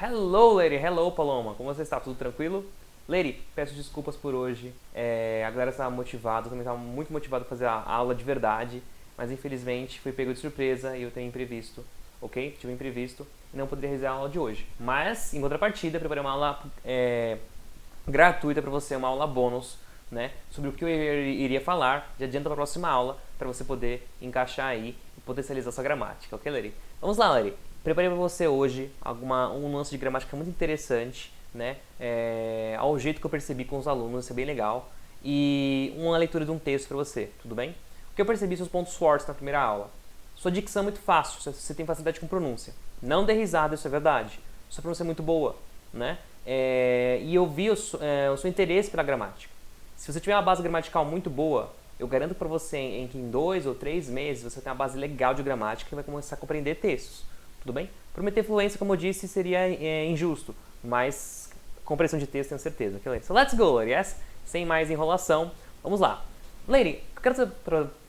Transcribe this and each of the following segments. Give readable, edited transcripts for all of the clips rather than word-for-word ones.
Hello, Lady. Hello, Paloma. Como você está? Tudo tranquilo? Lady, peço desculpas por hoje. A galera estava motivada, eu também estava muito motivado a fazer a aula de verdade, mas infelizmente fui pego de surpresa e eu tenho imprevisto, ok? Tive um imprevisto e não poderia realizar a aula de hoje. Mas, em contrapartida, preparei uma aula gratuita para você, uma aula bônus, né? Sobre o que eu iria falar, de adianta para a próxima aula, para você poder encaixar aí e potencializar sua gramática, ok, Lady? Vamos lá, Lady. Preparei para você hoje um lance de gramática muito interessante, né? Ao jeito que eu percebi com os alunos, isso é bem legal. E uma leitura de um texto para você, tudo bem? O que eu percebi seus pontos fortes na primeira aula. Sua dicção é muito fácil, você tem facilidade com pronúncia. Não dê risada, isso é verdade. Sua pronúncia é muito boa, né? E eu vi o seu interesse pela gramática. Se você tiver uma base gramatical muito boa, eu garanto para você que em 2 ou 3 meses você tem uma base legal de gramática e vai começar a compreender textos. Tudo bem? Prometer fluência, como eu disse, seria injusto, mas compreensão de texto tenho certeza. Okay, lady? So let's go, lady, yes? Sem mais enrolação, vamos lá. Lady, o que eu quero dizer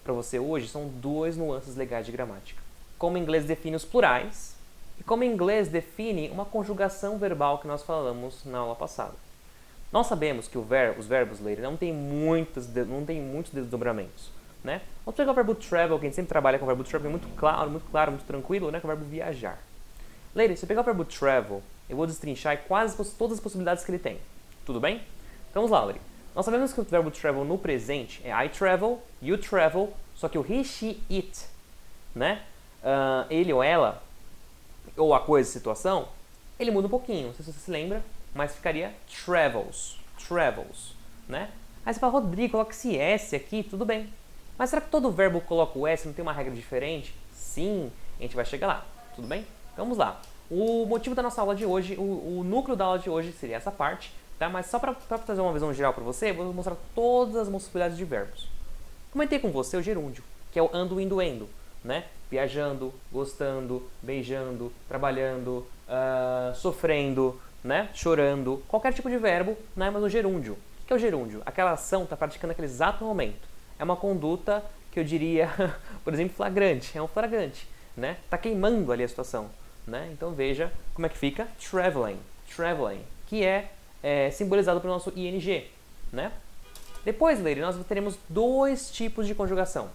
para você hoje são duas nuances legais de gramática. Como o inglês define os plurais e como o inglês define uma conjugação verbal que nós falamos na aula passada. Nós sabemos que os verbos, lady, não tem muitos desdobramentos. Né? Vamos pegar o verbo travel, que a gente sempre trabalha com o verbo travel, muito claro, muito tranquilo, né? Com o verbo viajar. Lady, se eu pegar o verbo travel, eu vou destrinchar quase todas as possibilidades que ele tem. Tudo bem? Então vamos lá, Lady. Nós sabemos que o verbo travel no presente é I travel, you travel, só que o he, she, it, né? Ele ou ela, ou a coisa, a situação, ele muda um pouquinho, não sei se você se lembra, mas ficaria travels, né? Aí você fala, Rodrigo, coloca esse S aqui, tudo bem. Mas será que todo verbo coloca o S, não tem uma regra diferente? Sim, a gente vai chegar lá, tudo bem? Então vamos lá. O motivo da nossa aula de hoje, o núcleo da aula de hoje seria essa parte, tá? Mas só para trazer uma visão geral para você, vou mostrar todas as possibilidades de verbos. Comentei com você o gerúndio, que é o ando, indo, endo, né? Viajando, gostando, beijando, trabalhando, sofrendo, né? Chorando, qualquer tipo de verbo, né? Mas o gerúndio. O que é o gerúndio? Aquela ação está praticando naquele exato momento. É uma conduta que eu diria, por exemplo, flagrante. É um flagrante, né? Tá queimando ali a situação, né? Então veja como é que fica traveling, que é simbolizado pelo nosso ing, né? Depois, lady, nós teremos dois tipos de conjugação.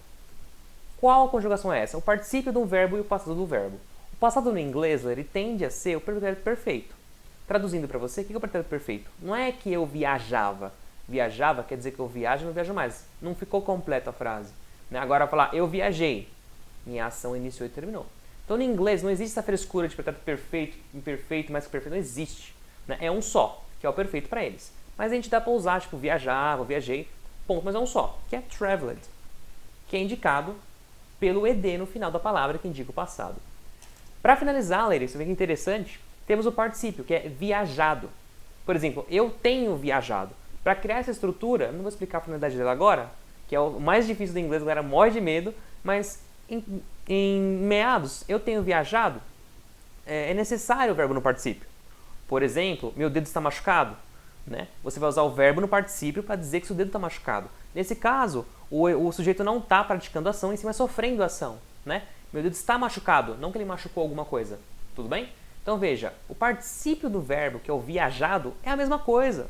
Qual conjugação é essa? O particípio de um verbo e o passado do verbo. O passado no inglês, lady, tende a ser o pretérito perfeito. Traduzindo para você, o que é o pretérito perfeito? Não é que eu viajava. Viajava quer dizer que eu viajo e não viajo mais. Não ficou completa a frase. Né? Agora falar eu viajei. Minha ação iniciou e terminou. Então no inglês não existe essa frescura de pretérito perfeito, imperfeito, mais que perfeito. Não existe. Né? É um só, que é o perfeito para eles. Mas a gente dá para usar, tipo, viajava, viajei, ponto. Mas é um só, que é traveled. Que é indicado pelo ed no final da palavra, que indica o passado. Para finalizar, ladies, você vê que interessante, temos o particípio, que é viajado. Por exemplo, eu tenho viajado. Para criar essa estrutura, não vou explicar a finalidade dela agora, que é o mais difícil do inglês, a galera morre de medo, mas em meados, eu tenho viajado, é necessário o verbo no particípio. Por exemplo, meu dedo está machucado. Né? Você vai usar o verbo no particípio para dizer que seu dedo está machucado. Nesse caso, o sujeito não está praticando a ação, em cima sofrendo a ação. Né? Meu dedo está machucado, não que ele machucou alguma coisa. Tudo bem? Então veja, o particípio do verbo, que é o viajado, é a mesma coisa.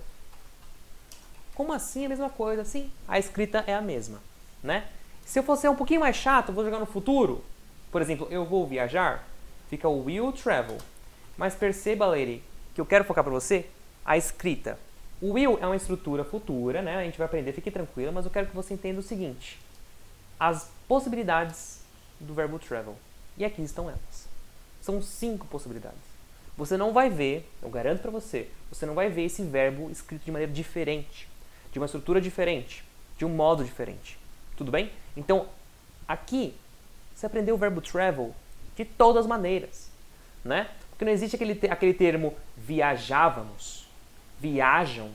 Como assim é a mesma coisa? Sim, a escrita é a mesma, né? Se eu for ser um pouquinho mais chato, vou jogar no futuro. Por exemplo, eu vou viajar, fica o will travel. Mas perceba, lady, que eu quero focar para você a escrita. O will é uma estrutura futura, né? A gente vai aprender, fique tranquila, mas eu quero que você entenda o seguinte. As possibilidades do verbo travel. E aqui estão elas. São 5 possibilidades. Você não vai ver, eu garanto para você, você não vai ver esse verbo escrito de maneira diferente. De uma estrutura diferente, de um modo diferente. Tudo bem? Então, aqui, você aprendeu o verbo travel de todas as maneiras. Né? Porque não existe aquele termo viajávamos, viajam,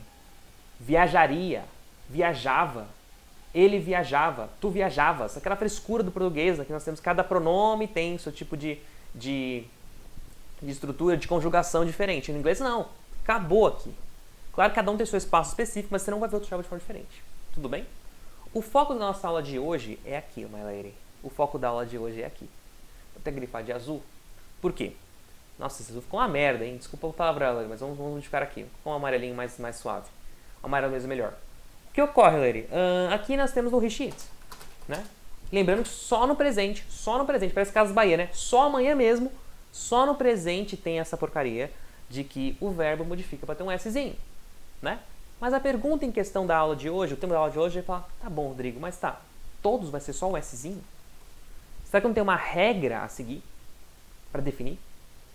viajaria, viajava, ele viajava, tu viajavas. Aquela frescura do português, que nós temos, cada pronome tem seu tipo de estrutura, de conjugação diferente. No inglês, não. Acabou aqui. Claro que cada um tem seu espaço específico, mas você não vai ver o travel de forma diferente. Tudo bem? O foco da nossa aula de hoje é aqui, my lady. O foco da aula de hoje é aqui. Vou até grifar de azul. Por quê? Nossa, isso ficou uma merda, hein? Desculpa a palavra, mas vamos modificar aqui. Com um amarelinho mais suave. O amarelo mesmo é melhor. O que ocorre, Lery? Aqui nós temos o Reshit, né? Lembrando que só no presente, parece Casas Bahia, né? Só amanhã mesmo, só no presente tem essa porcaria de que o verbo modifica para ter um Szinho, né? Mas a pergunta em questão da aula de hoje, o tema da aula de hoje é falar, tá bom, Rodrigo, mas tá, todos vai ser só um Szinho? Será que não tem uma regra a seguir para definir?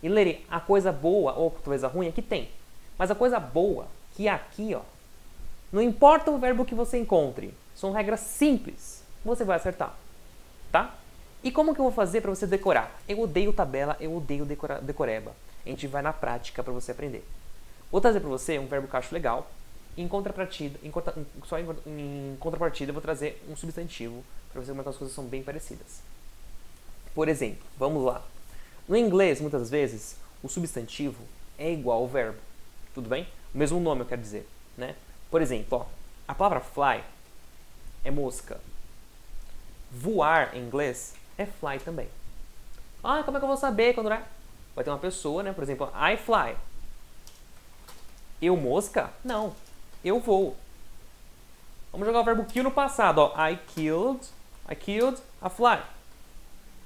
E Lery, a coisa boa, ou talvez a ruim, é que tem. Mas a coisa boa, que aqui, ó, não importa o verbo que você encontre, são regras simples, você vai acertar, tá? E como que eu vou fazer para você decorar? Eu odeio tabela, eu odeio decoreba. A gente vai na prática para você aprender. Vou trazer para você um verbo que eu acho legal. Em contrapartida, em contrapartida, eu vou trazer um substantivo para você ver como as coisas são bem parecidas. Por exemplo, vamos lá. No inglês, muitas vezes, o substantivo é igual ao verbo. Tudo bem? O mesmo nome, eu quero dizer, né? Por exemplo, ó, a palavra fly é mosca. Voar em inglês é fly também. Ah, como é que eu vou saber quando é? Vai ter uma pessoa, né? Por exemplo, I fly. Eu mosca? Não. Eu vou. Vamos jogar o verbo kill no passado, ó. I killed a fly.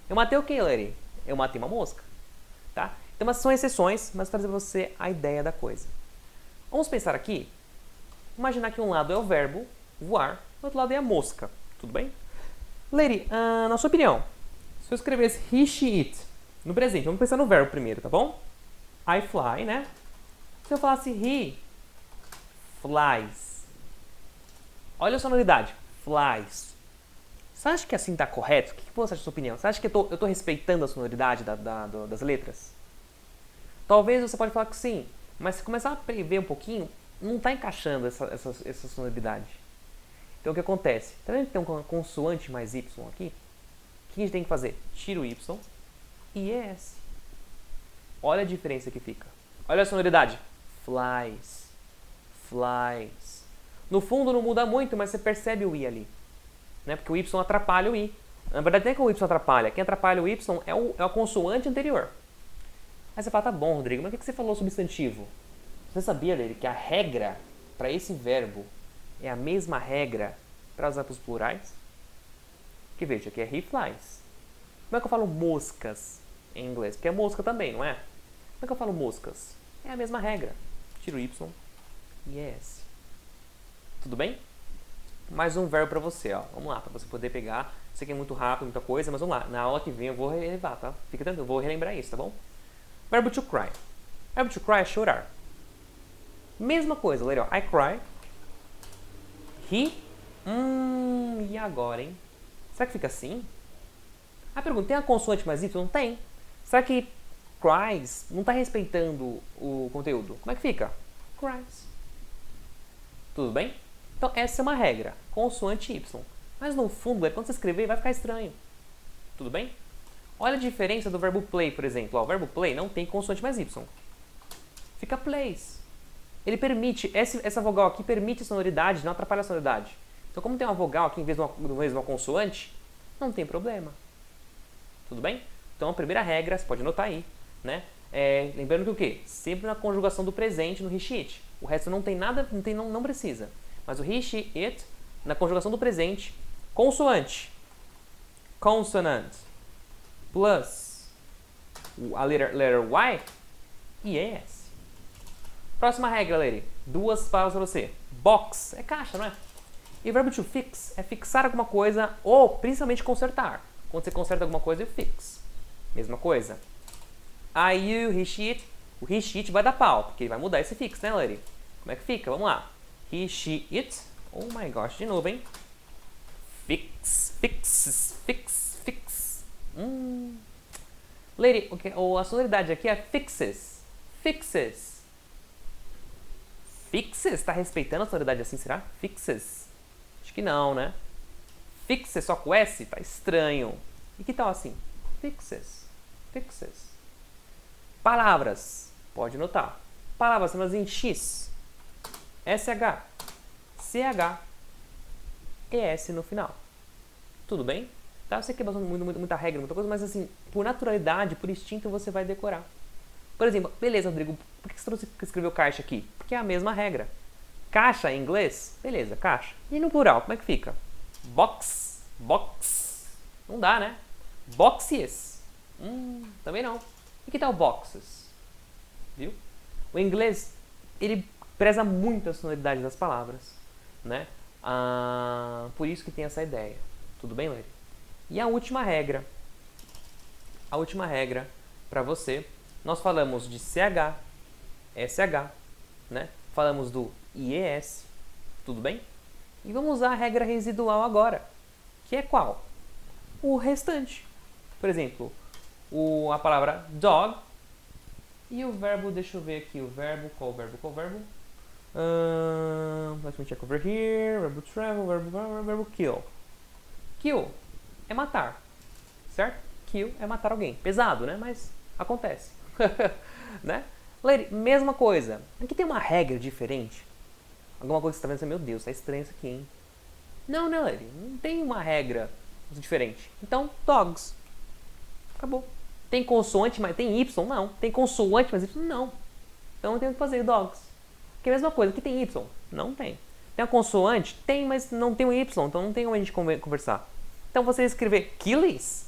Eu matei o que, Lery? Eu matei uma mosca, tá? Então, são exceções, mas vou trazer para você a ideia da coisa. Vamos pensar aqui. Imaginar que um lado é o verbo voar, o outro lado é a mosca. Tudo bem? Lery, na sua opinião, se eu escrevesse he, she, it no presente, vamos pensar no verbo primeiro, tá bom? I fly, né? Se eu falasse he flies. Olha a sonoridade. Flies. Você acha que assim tá correto? O que você acha da sua opinião? Você acha que eu tô respeitando a sonoridade das letras? Talvez você pode falar que sim, mas se começar a prever um pouquinho, não está encaixando essa sonoridade. Então o que acontece? Tá vendo que tem uma consoante mais Y aqui? O que a gente tem que fazer? Tira o Y e ES. Olha a diferença que fica. Olha a sonoridade. Flies. Flies. No fundo não muda muito, mas você percebe o I ali. Né? Porque o Y atrapalha o I. Na verdade, não é que o Y atrapalha. Quem atrapalha o Y é a consoante anterior. Aí você fala, tá bom, Rodrigo, mas o que você falou substantivo? Você sabia, dele, que a regra para esse verbo é a mesma regra para usar para os plurais? Que veja, aqui é he flies. Como é que eu falo moscas em inglês? Porque é mosca também, não é? Como é que eu falo moscas? É a mesma regra. Tiro o Y e S. Tudo bem? Mais um verbo para você, ó. Vamos lá, para você poder pegar. Sei que é muito rápido, muita coisa, mas vamos lá. Na aula que vem eu vou relevar, tá? Fica tranquilo, eu vou relembrar isso, tá bom? Verbo to cry. Verbo to cry é chorar. Mesma coisa, legal. I cry. He. E agora, hein? Será que fica assim? A pergunta, tem a consoante mais Y? Não tem. Será que cries não está respeitando o conteúdo? Como é que fica? Cries. Tudo bem? Então, essa é uma regra. Consoante Y. Mas no fundo, quando você escrever, vai ficar estranho. Tudo bem? Olha a diferença do verbo play, por exemplo. Ó, o verbo play não tem consoante mais Y. Fica plays. Ele permite, essa vogal aqui permite sonoridade, não atrapalha a sonoridade. Então, como tem uma vogal aqui em vez de uma consoante, não tem problema. Tudo bem? Então, a primeira regra, você pode anotar aí, né? Lembrando que o quê? Sempre na conjugação do presente, no he, she, it. O resto não tem nada, não precisa. Mas o he, she, it, na conjugação do presente, consoante, consonant, plus a letter Y e S. Próxima regra, Lery. Duas palavras para você. Box é caixa, não é? E o verbo to fix é fixar alguma coisa ou principalmente consertar. Quando você conserta alguma coisa, eu fix. Mesma coisa. I, you, he, she, it. O he, she, it vai dar pau, porque ele vai mudar esse fix, né, Lery? Como é que fica? Vamos lá. He, she, it. Oh my gosh, de novo, hein? Fix, fix, fix, fix. Lery, a sonoridade aqui é fixes. Fixes. Fixes? Tá respeitando a sonoridade assim, será? Fixes? Acho que não, né? Fixes só com S? Tá estranho. E que tal assim? Fixes. Fixes. Palavras. Pode notar. Palavras chamadas em X. SH. CH. ES no final. Tudo bem? Tá? Eu sei que é muita regra, muita coisa, mas assim, por naturalidade, por instinto, você vai decorar. Por exemplo, beleza, Rodrigo, por que você escreveu caixa aqui? Porque é a mesma regra. Caixa em inglês, beleza, caixa. E no plural, como é que fica? Box, box. Não dá, né? Boxes. Também não. E que tal boxes? Viu? O inglês, ele preza muito a sonoridade das palavras, né? Por isso que tem essa ideia. Tudo bem, Lery? E a última regra. A última regra para você. Nós falamos de CH, SH, né? Falamos do IES. Tudo bem? E vamos usar a regra residual agora. Que é qual? O restante. Por exemplo, a palavra dog e o verbo, deixa eu ver aqui, o verbo, qual verbo? Let me check over here, verbo travel, verbo kill. Kill é matar, certo? Kill é matar alguém. Pesado, né? Mas acontece. Né? Lery, mesma coisa. Aqui tem uma regra diferente. Alguma coisa que você está vendo assim, meu Deus, tá estranho isso aqui, hein? Não, né, Lery? Não tem uma regra diferente. Então, dogs. Acabou. Tem consoante, mas tem Y? Não. Tem consoante, mas Y? Não. Então não tem o que fazer, dogs. Que é a mesma coisa. Aqui tem Y? Não tem. Tem a consoante? Tem, mas não tem o Y. Então não tem como a gente conversar. Então você escrever killis.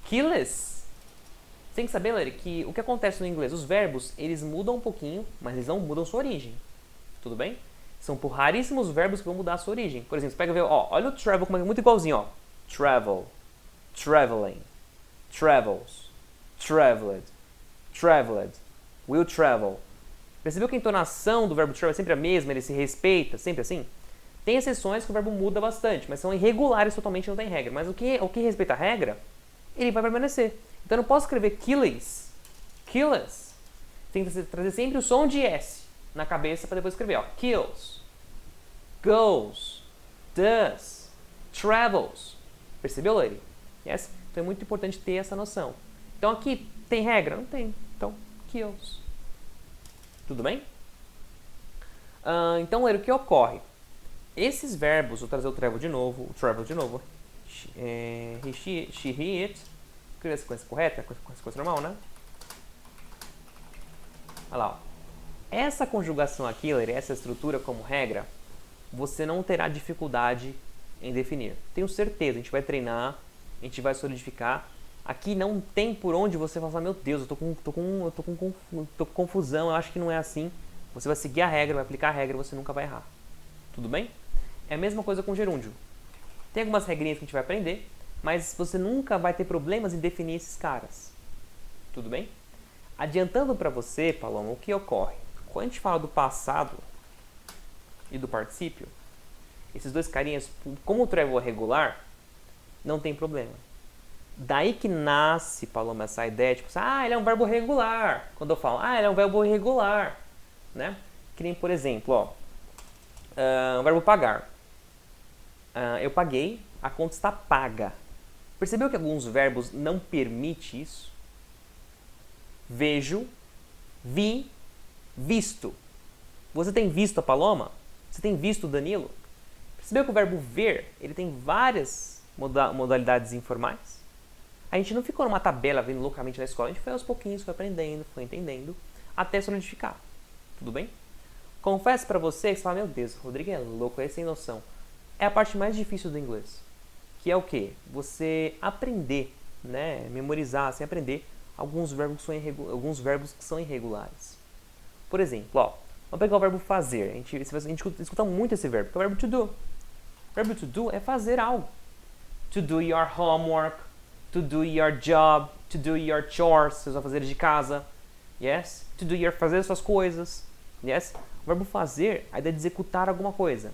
Killis. Você tem que saber, Lery, que o que acontece no inglês, os verbos, eles mudam um pouquinho, mas eles não mudam sua origem. Tudo bem? São por raríssimos verbos que vão mudar a sua origem. Por exemplo, você pega e vê, ó, olha o travel como é muito igualzinho, ó. Travel, traveling, travels, traveled, traveled, will travel. Percebeu que a entonação do verbo travel é sempre a mesma, ele se respeita, sempre assim? Tem exceções que o verbo muda bastante, mas são irregulares totalmente, não tem regra. Mas o que respeita a regra, ele vai permanecer. Então eu não posso escrever killis, killis. Tem que trazer sempre o som de S na cabeça para depois escrever, ó. Kills, goes, does, travels. Percebeu, Lery? Yes? Então é muito importante ter essa noção. Então aqui tem regra? Não tem. Então, kills. Tudo bem? Então, Lery, o que ocorre? Esses verbos, vou trazer o travel de novo, he, she, he, it. Escrever a sequência correta, a sequência normal, né? Olha lá, ó. Essa conjugação aqui, Lery, essa estrutura como regra, você não terá dificuldade em definir. Tenho certeza, a gente vai treinar, a gente vai solidificar. Aqui não tem por onde você falar, meu Deus, eu tô com confusão, eu acho que não é assim. Você vai seguir a regra, vai aplicar a regra, você nunca vai errar. Tudo bem? É a mesma coisa com gerúndio. Tem algumas regrinhas que a gente vai aprender, mas você nunca vai ter problemas em definir esses caras. Tudo bem? Adiantando para você, Paloma, o que ocorre? Quando a gente fala do passado e do particípio, esses dois carinhas, como o travel é regular, não tem problema. Daí que nasce, Paloma, essa ideia, tipo, ele é um verbo regular. Quando eu falo, ele é um verbo irregular, né? Que nem, por exemplo, ó, o verbo pagar. Eu paguei, a conta está paga. Percebeu que alguns verbos não permitem isso? Vejo, vi, visto. Você tem visto a Paloma? Você tem visto o Danilo? Percebeu que o verbo ver, ele tem várias modalidades informais? A gente não ficou numa tabela vendo loucamente na escola, a gente foi aos pouquinhos, foi aprendendo, foi entendendo, até solidificar. Tudo bem? Confesso pra você que você fala, meu Deus, o Rodrigo é louco, é sem noção. É a parte mais difícil do inglês. Que é o quê? Você aprender, né? Memorizar, assim, aprender alguns verbos que são irregulares. Por exemplo, ó, vamos pegar o verbo fazer. A gente escuta muito esse verbo, que é o verbo to do. O verbo to do é fazer algo. To do your homework, to do your job, to do your chores, seus afazeres de casa. Yes? To do your fazer suas coisas. Yes? O verbo fazer, a ideia de executar alguma coisa.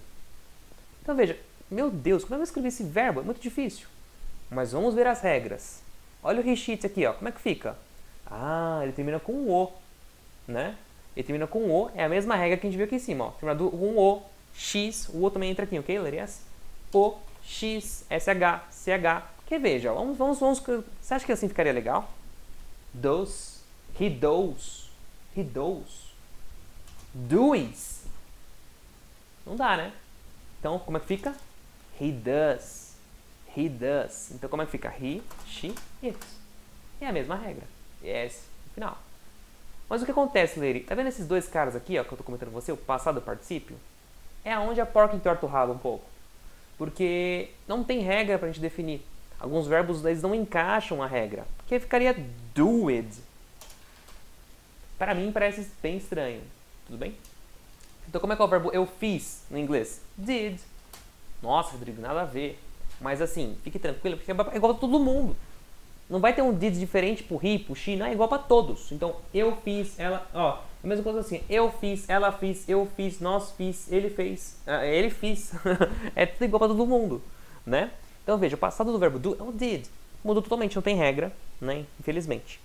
Então veja, meu Deus, como é que eu escrevi esse verbo? É muito difícil. Mas vamos ver as regras. Olha o reshit aqui, ó. Como é que fica? Ele termina com um O, né? Ele termina com um O, é a mesma regra que a gente viu aqui em cima, ó. Termina com um O, X, o O também entra aqui, ok, Lery? O, X, SH, CH. Porque veja, ó, vamos. Você acha que assim ficaria legal? Does, he does, does. Não dá, né? Então, como é que fica? He does. Então, como é que fica? He, she, it. É a mesma regra. Yes, no final. Mas o que acontece, Leire? Tá vendo esses dois caras aqui, ó, que eu tô comentando com você, o passado e o particípio? É onde a porca entorta o rabo um pouco. Porque não tem regra pra gente definir. Alguns verbos, eles não encaixam a regra. Porque ficaria do it. Para mim, parece bem estranho. Tudo bem? Então, como é que é o verbo eu fiz no inglês? Did. Nossa, Rodrigo, nada a ver. Mas assim, fique tranquilo, porque é igual pra todo mundo. Não vai ter um did diferente pro he, pro she, não é igual pra todos. Então, eu fiz, ela, ó, a mesma coisa assim, eu fiz, ela fiz, eu fiz, nós fiz, ele fez, ele fiz. É tudo igual pra todo mundo, né? Então, veja, o passado do verbo do é o did. Mudou totalmente, não tem regra, né? Infelizmente.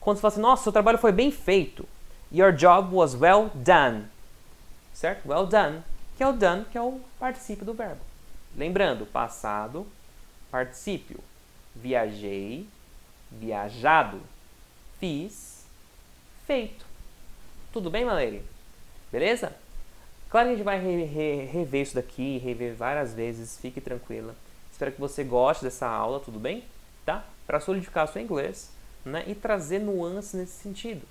Quando você fala assim, nossa, seu trabalho foi bem feito. Your job was well done. Certo? Well done. Que é o done, que é o particípio do verbo. Lembrando, passado, particípio. Viajei, viajado, fiz, feito. Tudo bem, Maleri? Beleza? Claro que a gente vai rever isso daqui, rever várias vezes, fique tranquila. Espero que você goste dessa aula, tudo bem? Tá? Para solidificar o seu inglês, né? E trazer nuances nesse sentido.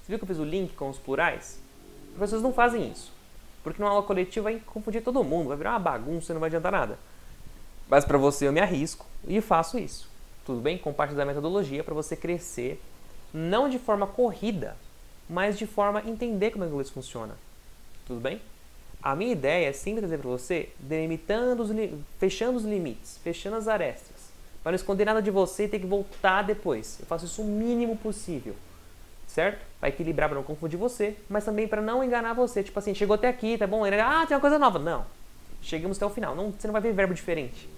Você viu que eu fiz o link com os plurais? Os professores não fazem isso. Porque numa aula coletiva vai confundir todo mundo, vai virar uma bagunça e não vai adiantar nada. Mas para você eu me arrisco e faço isso. Tudo bem? Com parte da metodologia para você crescer, não de forma corrida, mas de forma a entender como o inglês funciona. Tudo bem? A minha ideia é sempre trazer para você, delimitando, fechando os limites, fechando as arestas, para não esconder nada de você e ter que voltar depois. Eu faço isso o mínimo possível, certo? Para equilibrar, para não confundir você, mas também para não enganar você. Tipo assim, chegou até aqui, tá bom? Tem uma coisa nova. Não. Chegamos até o final. Não, você não vai ver verbo diferente.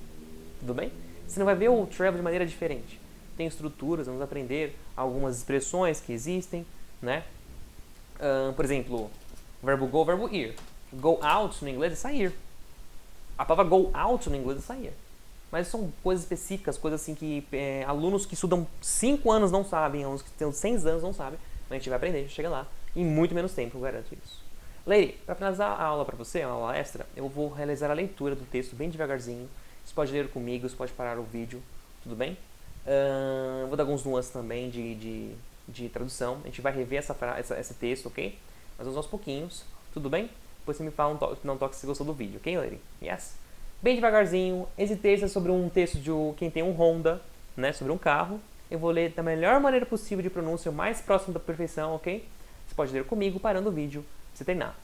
Tudo bem? Você não vai ver o travel de maneira diferente. Tem estruturas, vamos aprender algumas expressões que existem, né? Por exemplo, o verbo go, o verbo ir. Go out no inglês é sair. A palavra go out no inglês é sair. Mas são coisas específicas, coisas assim que alunos que estudam 5 anos não sabem, alunos que têm 100 anos não sabem. Mas a gente vai aprender, a gente chega lá em muito menos tempo, eu garanto isso. Lady, para finalizar a aula para você, a aula extra, eu vou realizar a leitura do texto bem devagarzinho. Você pode ler comigo, você pode parar o vídeo, tudo bem? Vou dar alguns nuances também de tradução. A gente vai rever esse texto, ok? Mas aos pouquinhos, tudo bem? Depois você me fala um toque se gostou do vídeo, ok, Lady? Yes? Bem devagarzinho. Esse texto é sobre um texto de quem tem um Honda, né? Sobre um carro. Eu vou ler da melhor maneira possível de pronúncia, o mais próximo da perfeição, ok? Você pode ler comigo, parando o vídeo, pra você treinar,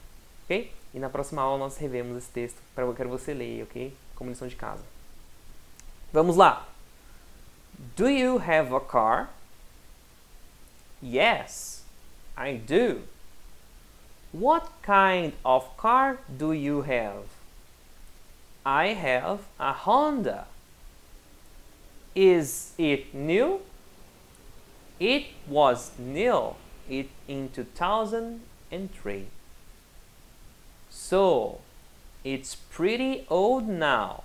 ok? E na próxima aula nós revemos esse texto, eu quero você ler, ok? Como lição de casa. Vamos lá! Do you have a car? Yes, I do. What kind of car do you have? I have a Honda. Is it new? It was new in 2003. So, it's pretty old now.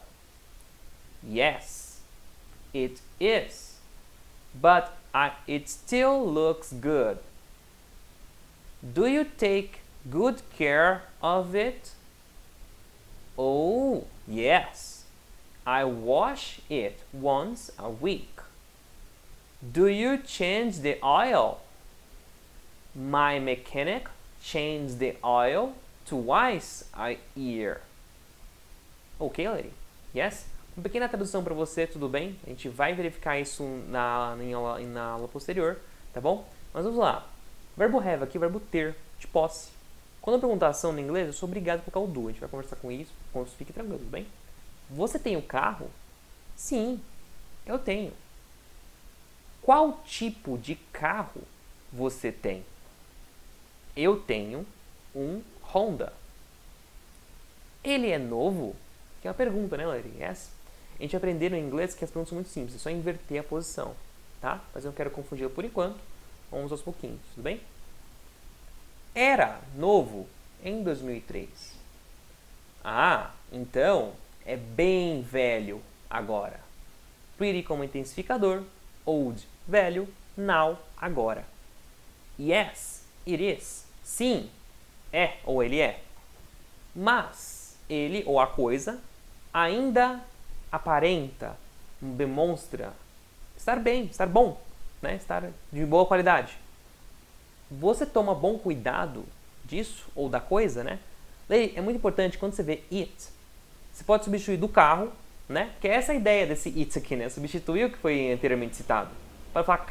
Yes, it is. But it still looks good. Do you take good care of it? Oh, yes. I wash it once a week. Do you change the oil? My mechanic changes the oil twice a year. Ok, lady? Yes? Uma pequena tradução para você, tudo bem? A gente vai verificar isso na aula posterior, tá bom? Mas vamos lá. Verbo have aqui, verbo ter, de posse. Quando eu perguntar ação no inglês, eu sou obrigado a colocar o do. A gente vai conversar com isso, fique tranquilo, tudo bem? Você tem um carro? Sim, eu tenho. Qual tipo de carro você tem? Eu tenho um Honda. Ele é novo? Que é uma pergunta, né, Larry? Yes. A gente vai aprender no inglês que as perguntas são muito simples, é só inverter a posição, tá? Mas eu não quero confundir por enquanto. Vamos aos pouquinhos, tudo bem? Era novo em 2003. Ah, então é bem velho agora. Pretty como intensificador, old, velho, now, agora. Yes, it is. Sim, é ou ele é. Mas ele ou a coisa ainda aparenta, demonstra estar bem, estar bom. né? Estar de boa qualidade. Você toma bom cuidado disso, ou da coisa, né? Lady, é muito importante quando você vê it, você pode substituir do carro, né? Que é essa a ideia desse it aqui, né? Substituir o que foi anteriormente citado. Para falar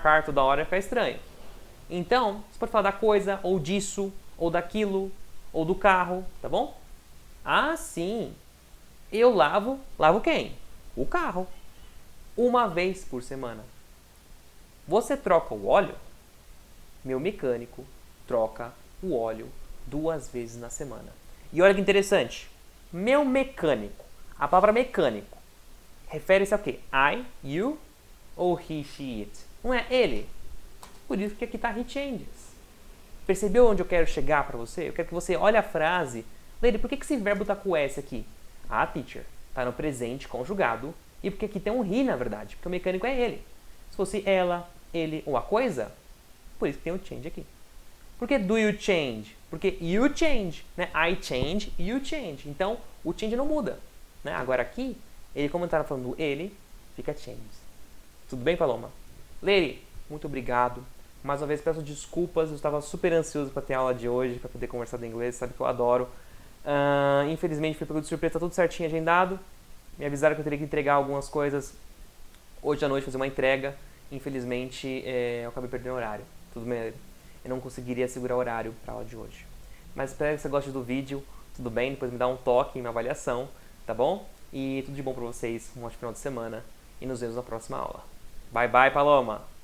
car toda hora fica estranho. Então, você pode falar da coisa, ou disso, ou daquilo, ou do carro, tá bom? Ah, sim. Eu lavo quem? O carro. Uma vez por semana. Você troca o óleo? Meu mecânico troca o óleo 2 vezes na semana. E olha que interessante. Meu mecânico. A palavra mecânico refere-se ao quê? I, you ou he, she, it? Não é ele. Por isso que aqui está he changes. Percebeu onde eu quero chegar para você? Eu quero que você olhe a frase. Lady, por que esse verbo está com S aqui? Ah, teacher, está no presente conjugado. E porque aqui tem um he, na verdade. Porque o mecânico é ele. Se fosse ela, ele ou a coisa, por isso que tem o change aqui. Por que do you change? Porque you change, né? I change, you change. Então, o change não muda, né? Agora aqui, ele como estava falando ele, fica changes. Tudo bem, Paloma? Lady, muito obrigado. Mais uma vez peço desculpas, eu estava super ansioso para ter a aula de hoje, para poder conversar em inglês, sabe que eu adoro. Infelizmente foi pego de surpresa, tá tudo certinho agendado. Me avisaram que eu teria que entregar algumas coisas hoje à noite, fazer uma entrega. Infelizmente, eu acabei perdendo o horário. Tudo bem, eu não conseguiria segurar o horário para a aula de hoje. Mas espero que você goste do vídeo, tudo bem? Depois me dá um toque em minha avaliação, tá bom? E tudo de bom para vocês, um ótimo final de semana e nos vemos na próxima aula. Bye bye, Paloma!